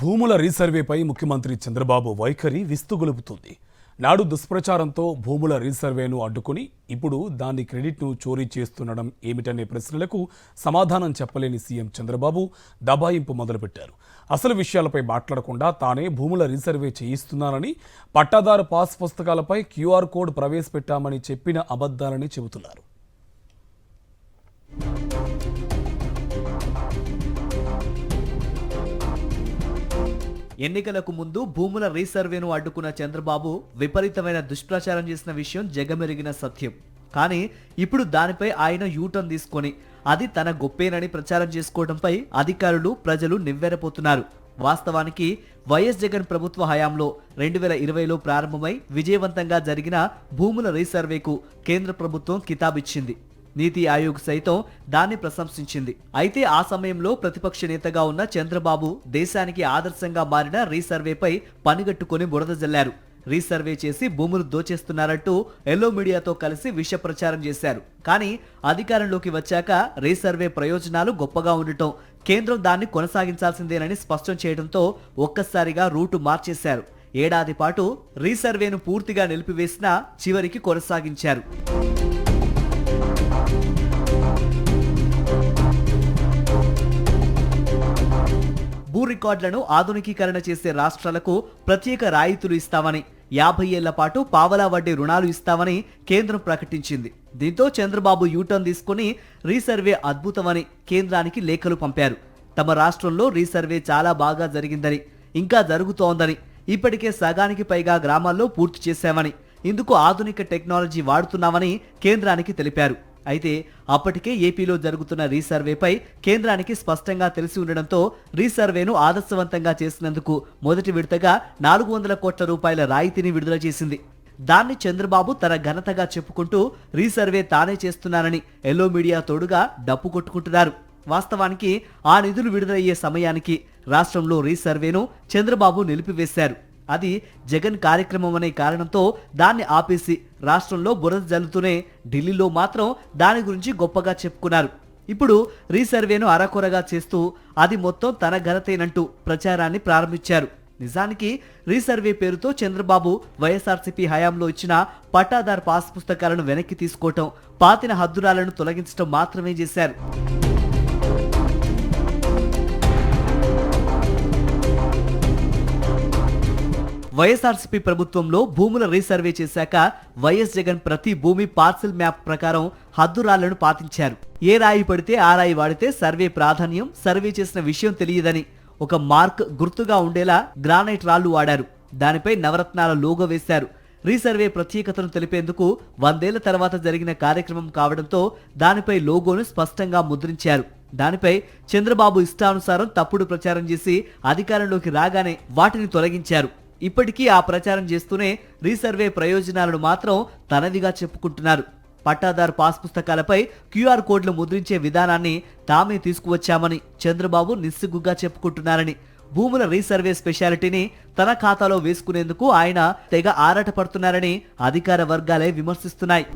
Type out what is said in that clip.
భూముల రీసర్వేపై ముఖ్యమంత్రి చంద్రబాబు వైఖరి విస్తుగొలుపుతుంది. నాడు దుష్ప్రచారంతో భూముల రీసర్వేను అడ్డుకుని ఇప్పుడు దాని క్రెడిట్ను చోరీ చేస్తుండడం ఏమిటనే ప్రశ్నలకు సమాధానం చెప్పలేని సీఎం చంద్రబాబు దబాయింపు మొదలుపెట్టారు. అసలు విషయాలపై మాట్లాడకుండా తానే భూముల రీసర్వే చేయిస్తున్నానని, పట్టాదారు పాస్ పుస్తకాలపై క్యూఆర్ కోడ్ ప్రవేశపెట్టామని చెప్పిన అబద్ధాలని చెబుతున్నారు. ఎన్నికలకు ముందు భూముల రీసర్వేను అడ్డుకున్న చంద్రబాబు విపరీతమైన దుష్ప్రచారం చేసిన విషయం జగమెరిగిన సత్యం. కానీ ఇప్పుడు దానిపై ఆయన యూటర్న్ తీసుకొని అది తన గొప్పేనని ప్రచారం చేసుకోవడంపై అధికారులు, ప్రజలు నివ్వెరపోతున్నారు. వాస్తవానికి వైఎస్ జగన్ ప్రభుత్వ హయాంలో 2020లో ప్రారంభమై విజయవంతంగా జరిగిన భూముల రీసర్వేకు కేంద్ర ప్రభుత్వం కితాబిచ్చింది. నీతి ఆయోగ్ సైతం దాన్ని ప్రశంసించింది. అయితే ఆ సమయంలో ప్రతిపక్ష నేతగా ఉన్న చంద్రబాబు దేశానికి ఆదర్శంగా మారిన రీసర్వేపై పనిగట్టుకుని బురద జల్లారు. రీసర్వే చేసి భూములు దోచేస్తున్నారంటూ ఎల్లో మీడియాతో కలిసి విష ప్రచారం చేశారు. కానీ అధికారంలోకి వచ్చాక రీసర్వే ప్రయోజనాలు గొప్పగా ఉండటం, కేంద్రం దాన్ని కొనసాగించాల్సిందేనని స్పష్టం చేయడంతో ఒక్కసారిగా రూటు మార్చేశారు. ఏడాది పాటు రీసర్వేను పూర్తిగా నిలిపివేసినా చివరికి కొనసాగించారు. భూ రికార్డులను ఆధునికీకరణ చేసే రాష్ట్రాలకు ప్రత్యేక రాయితీలు ఇస్తామని, 50 ఏళ్ల పాటు పావలా వడ్డీ రుణాలు ఇస్తామని కేంద్రం ప్రకటించింది. దీంతో చంద్రబాబు యూటర్న్ తీసుకుని రీసర్వే అద్భుతమని కేంద్రానికి లేఖలు పంపారు. తమ రాష్ట్రంలో రీసర్వే చాలా బాగా జరిగిందని, ఇంకా జరుగుతోందని, ఇప్పటికే సగానికి పైగా గ్రామాల్లో పూర్తి చేశామని, ఇందుకు ఆధునిక టెక్నాలజీ వాడుతున్నామని కేంద్రానికి తెలిపారు. అయితే అప్పటికే ఏపీలో జరుగుతున్న రీసర్వేపై కేంద్రానికి స్పష్టంగా తెలిసి ఉండడంతో రీసర్వేను ఆదర్శవంతంగా చేసినందుకు మొదటి విడతగా 400 కోట్ల రూపాయల రాయితీని విడుదల చేసింది. దాన్ని చంద్రబాబు తన ఘనతగా చెప్పుకుంటూ రీసర్వే తానే చేస్తున్నానని ఎల్లో మీడియా తోడుగా డప్పు కొట్టుకుంటున్నారు. వాస్తవానికి ఆ నిధులు విడుదలయ్యే సమయానికి రాష్ట్రంలో రీసర్వేను చంద్రబాబు నిలిపివేశారు. అది జగన్ కార్యక్రమం అనే కారణంతో దాన్ని ఆపేసి రాష్ట్రంలో బురద జల్లుతూనే ఢిల్లీలో మాత్రం దాని గురించి గొప్పగా చెప్పుకున్నారు. ఇప్పుడు రీసర్వేను అరకొరగా చేస్తూ అది మొత్తం తన ఘనతేనంటూ ప్రచారాన్ని ప్రారంభించారు. నిజానికి రీసర్వే పేరుతో చంద్రబాబు వైఎస్ఆర్సీపీ హయాంలో ఇచ్చిన పట్టాదారు పాస్ పుస్తకాలను వెనక్కి తీసుకోవటం, పాతిన హద్దురాలను తొలగించడం మాత్రమే చేశారు. వైఎస్ఆర్సీపీ ప్రభుత్వంలో భూముల రీసర్వే చేశాక వైఎస్ జగన్ ప్రతి భూమి పార్సెల్ మ్యాప్ ప్రకారం హద్దురాళ్లను పాటించారు. ఏ రాయి పడితే ఆ రాయి వాడితే సర్వే ప్రాధాన్యం, సర్వే చేసిన విషయం తెలియదని ఒక మార్క్ గుర్తుగా ఉండేలా గ్రానైట్ రాళ్లు వాడారు. దానిపై నవరత్నాల లోగో వేశారు. రీసర్వే ప్రత్యేకతను తెలిపేందుకు 100 ఏళ్ల తర్వాత జరిగిన కార్యక్రమం కావడంతో దానిపై లోగోను స్పష్టంగా ముద్రించారు. దానిపై చంద్రబాబు ఇష్టానుసారం తప్పుడు ప్రచారం చేసి అధికారంలోకి రాగానే వాటిని తొలగించారు. ఇప్పటికీ ఆ ప్రచారం చేస్తూనే రీసర్వే ప్రయోజనాలను మాత్రం తనదిగా చెప్పుకుంటున్నారు. పట్టాదారు పాస్ పుస్తకాలపై క్యూఆర్ కోడ్లు ముద్రించే విధానాన్ని తామే తీసుకువచ్చామని చంద్రబాబు నిస్సిగ్గుగా చెప్పుకుంటున్నారని, భూముల రీసర్వే స్పెషాలిటీని తన ఖాతాలో వేసుకునేందుకు ఆయన తెగ ఆరాటపడుతున్నారని అధికార వర్గాలే విమర్శిస్తున్నాయి.